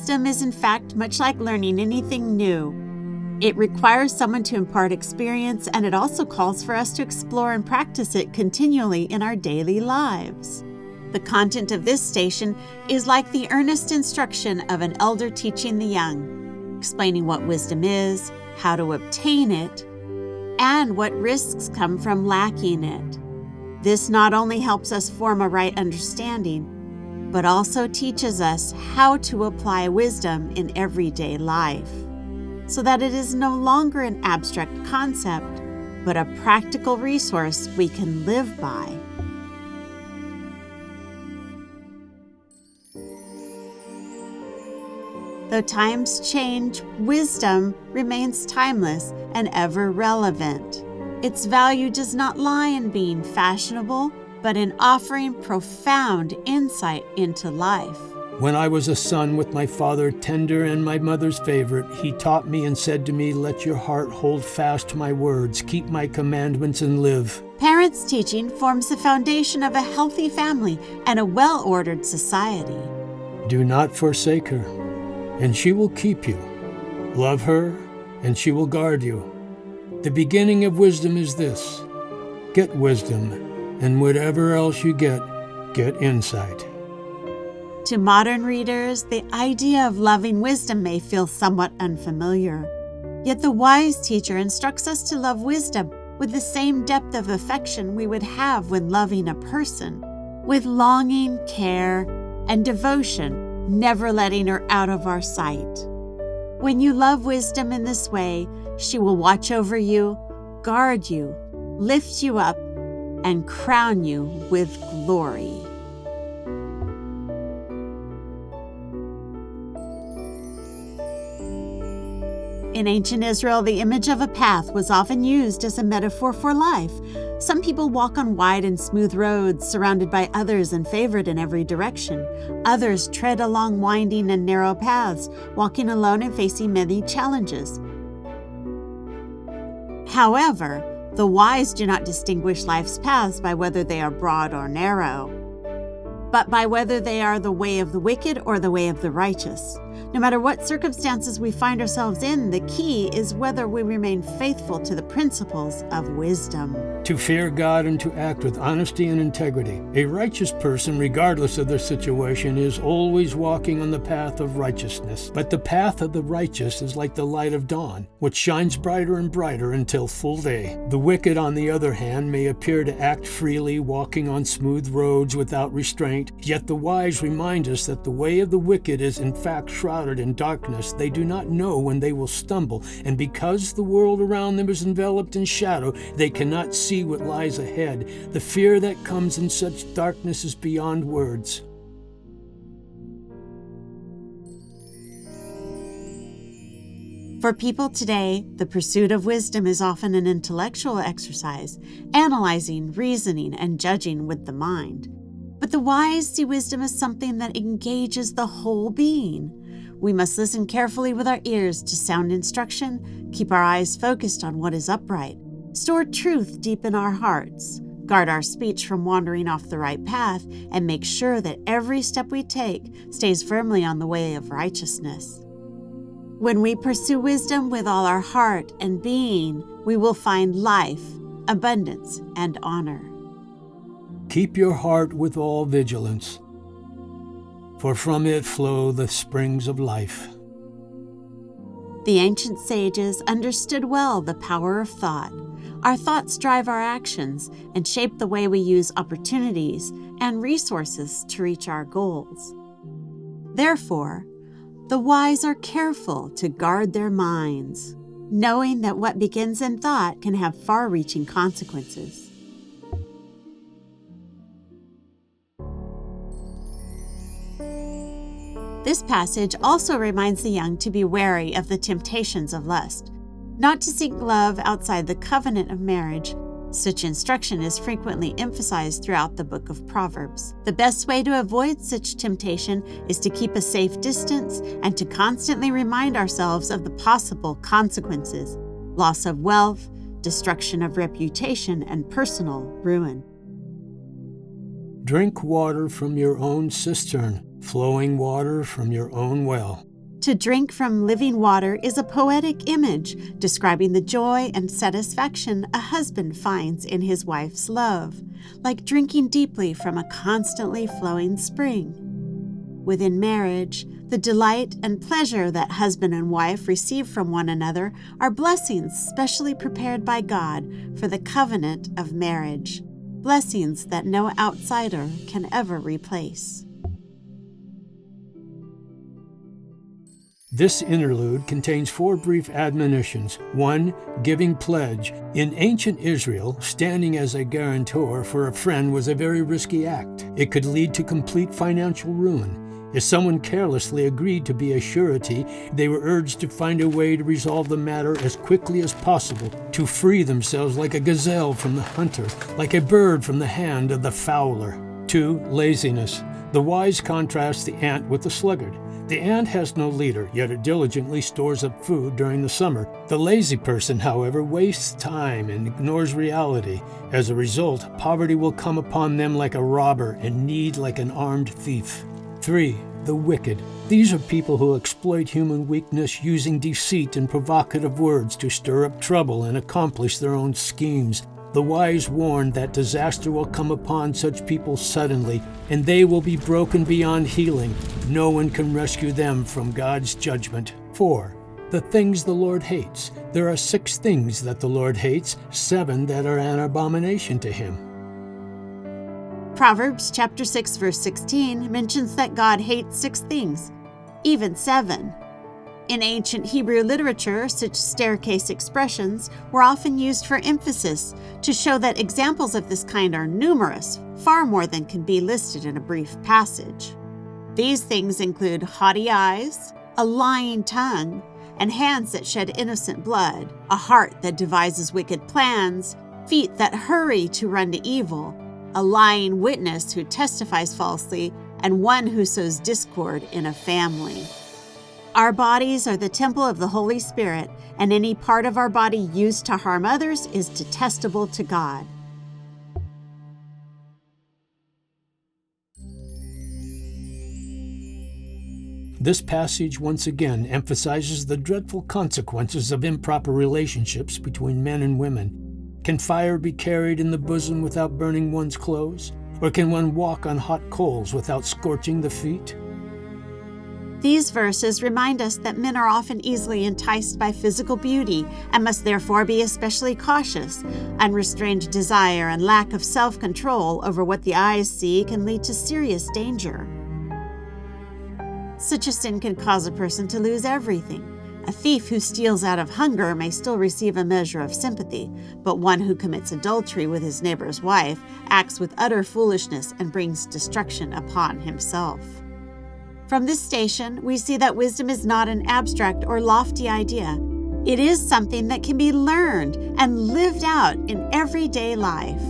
wisdom is in fact much like learning anything new. It requires someone to impart experience, and it also calls for us to explore and practice it continually in our daily lives. The content of this station is like the earnest instruction of an elder teaching the young, explaining what wisdom is, how to obtain it, and what risks come from lacking it. This not only helps us form a right understanding, but also teaches us how to apply wisdom in everyday life, so that it is no longer an abstract concept, but a practical resource we can live by. Though times change, wisdom remains timeless and ever relevant. Its value does not lie in being fashionable, but in offering profound insight into life. When I was a son with my father tender and my mother's favorite, he taught me and said to me, "Let your heart hold fast to my words, keep my commandments and live." Parents' teaching forms the foundation of a healthy family and a well-ordered society. Do not forsake her, and she will keep you. Love her, and she will guard you. The beginning of wisdom is this: get wisdom, and whatever else you get insight. To modern readers, the idea of loving wisdom may feel somewhat unfamiliar. Yet the wise teacher instructs us to love wisdom with the same depth of affection we would have when loving a person, with longing, care, and devotion, never letting her out of our sight. When you love wisdom in this way, she will watch over you, guard you, lift you up, and crown you with glory. In ancient Israel, the image of a path was often used as a metaphor for life. Some people walk on wide and smooth roads, surrounded by others and favored in every direction. Others tread along winding and narrow paths, walking alone and facing many challenges. However, the wise do not distinguish life's paths by whether they are broad or narrow, but by whether they are the way of the wicked or the way of the righteous. No matter what circumstances we find ourselves in, the key is whether we remain faithful to the principles of wisdom. To fear God and to act with honesty and integrity. A righteous person, regardless of their situation, is always walking on the path of righteousness. But the path of the righteous is like the light of dawn, which shines brighter and brighter until full day. The wicked, on the other hand, may appear to act freely, walking on smooth roads without restraint. Yet the wise remind us that the way of the wicked is in fact shrouded in darkness. They do not know when they will stumble, and because the world around them is enveloped in shadow, they cannot see what lies ahead. The fear that comes in such darkness is beyond words. For people today, the pursuit of wisdom is often an intellectual exercise, analyzing, reasoning, and judging with the mind. But the wise see wisdom as something that engages the whole being. We must listen carefully with our ears to sound instruction, keep our eyes focused on what is upright, store truth deep in our hearts, guard our speech from wandering off the right path, and make sure that every step we take stays firmly on the way of righteousness. When we pursue wisdom with all our heart and being, we will find life, abundance, and honor. Keep your heart with all vigilance, for from it flow the springs of life. The ancient sages understood well the power of thought. Our thoughts drive our actions and shape the way we use opportunities and resources to reach our goals. Therefore, the wise are careful to guard their minds, knowing that what begins in thought can have far-reaching consequences. This passage also reminds the young to be wary of the temptations of lust, not to seek love outside the covenant of marriage. Such instruction is frequently emphasized throughout the book of Proverbs. The best way to avoid such temptation is to keep a safe distance and to constantly remind ourselves of the possible consequences: loss of wealth, destruction of reputation, and personal ruin. Drink water from your own cistern, flowing water from your own well. To drink from living water is a poetic image describing the joy and satisfaction a husband finds in his wife's love, like drinking deeply from a constantly flowing spring. Within marriage, the delight and pleasure that husband and wife receive from one another are blessings specially prepared by God for the covenant of marriage, blessings that no outsider can ever replace. This interlude contains 4 brief admonitions. 1. Giving pledge. In ancient Israel, standing as a guarantor for a friend was a very risky act. It could lead to complete financial ruin. If someone carelessly agreed to be a surety, they were urged to find a way to resolve the matter as quickly as possible, to free themselves like a gazelle from the hunter, like a bird from the hand of the fowler. 2. Laziness. The wise contrasts the ant with the sluggard. The ant has no leader, yet it diligently stores up food during the summer. The lazy person, however, wastes time and ignores reality. As a result, poverty will come upon them like a robber and need like an armed thief. 3. The wicked. These are people who exploit human weakness using deceit and provocative words to stir up trouble and accomplish their own schemes. The wise warn that disaster will come upon such people suddenly, and they will be broken beyond healing. No one can rescue them from God's judgment. 4. The things the Lord hates. There are 6 things that the Lord hates, 7 that are an abomination to him. Proverbs chapter 6, verse 16 mentions that God hates 6 things, even 7. In ancient Hebrew literature, such staircase expressions were often used for emphasis to show that examples of this kind are numerous, far more than can be listed in a brief passage. These things include haughty eyes, a lying tongue, and hands that shed innocent blood, a heart that devises wicked plans, feet that hurry to run to evil, a lying witness who testifies falsely, and one who sows discord in a family. Our bodies are the temple of the Holy Spirit, and any part of our body used to harm others is detestable to God. This passage once again emphasizes the dreadful consequences of improper relationships between men and women. Can fire be carried in the bosom without burning one's clothes? Or can one walk on hot coals without scorching the feet? These verses remind us that men are often easily enticed by physical beauty and must therefore be especially cautious. Unrestrained desire and lack of self-control over what the eyes see can lead to serious danger. Such a sin can cause a person to lose everything. A thief who steals out of hunger may still receive a measure of sympathy, but one who commits adultery with his neighbor's wife acts with utter foolishness and brings destruction upon himself. From this station, we see that wisdom is not an abstract or lofty idea. It is something that can be learned and lived out in everyday life.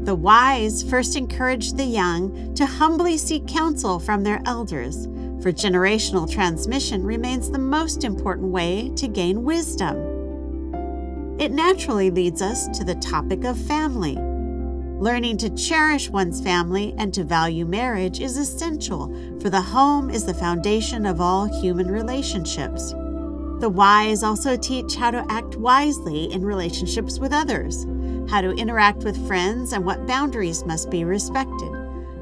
The wise first encourage the young to humbly seek counsel from their elders, for generational transmission remains the most important way to gain wisdom. It naturally leads us to the topic of family. Learning to cherish one's family and to value marriage is essential, for the home is the foundation of all human relationships. The wise also teach how to act wisely in relationships with others, how to interact with friends, and what boundaries must be respected.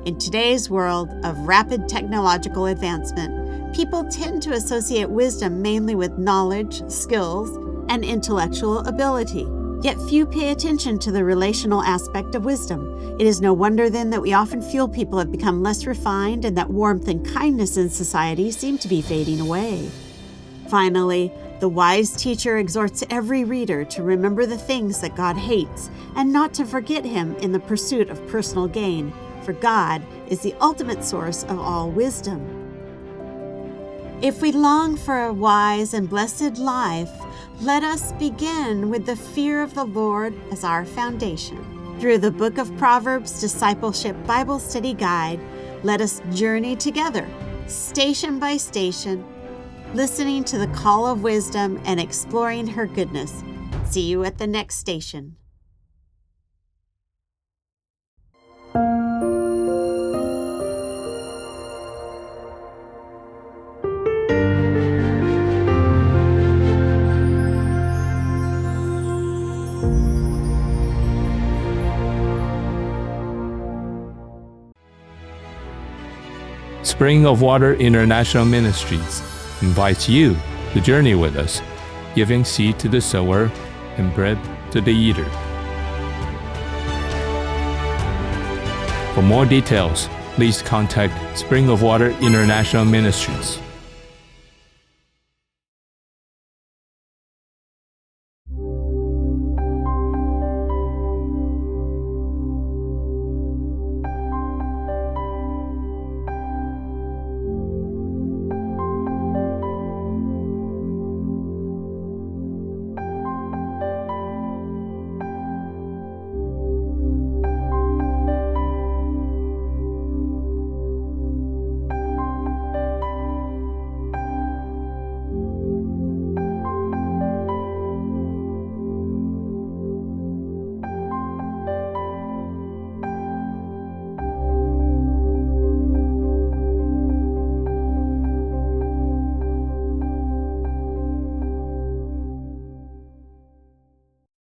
In today's world of rapid technological advancement, people tend to associate wisdom mainly with knowledge, skills, and intellectual ability. Yet few pay attention to the relational aspect of wisdom. It is no wonder then that we often feel people have become less refined and that warmth and kindness in society seem to be fading away. Finally, the wise teacher exhorts every reader to remember the things that God hates and not to forget Him in the pursuit of personal gain, for God is the ultimate source of all wisdom. If we long for a wise and blessed life, let us begin with the fear of the Lord as our foundation. Through the Book of Proverbs Discipleship Bible Study Guide, let us journey together, station by station, listening to the call of wisdom and exploring her goodness. See you at the next station. Spring of Water International Ministries invites you to journey with us, giving seed to the sower and bread to the eater. For more details, please contact Spring of Water International Ministries.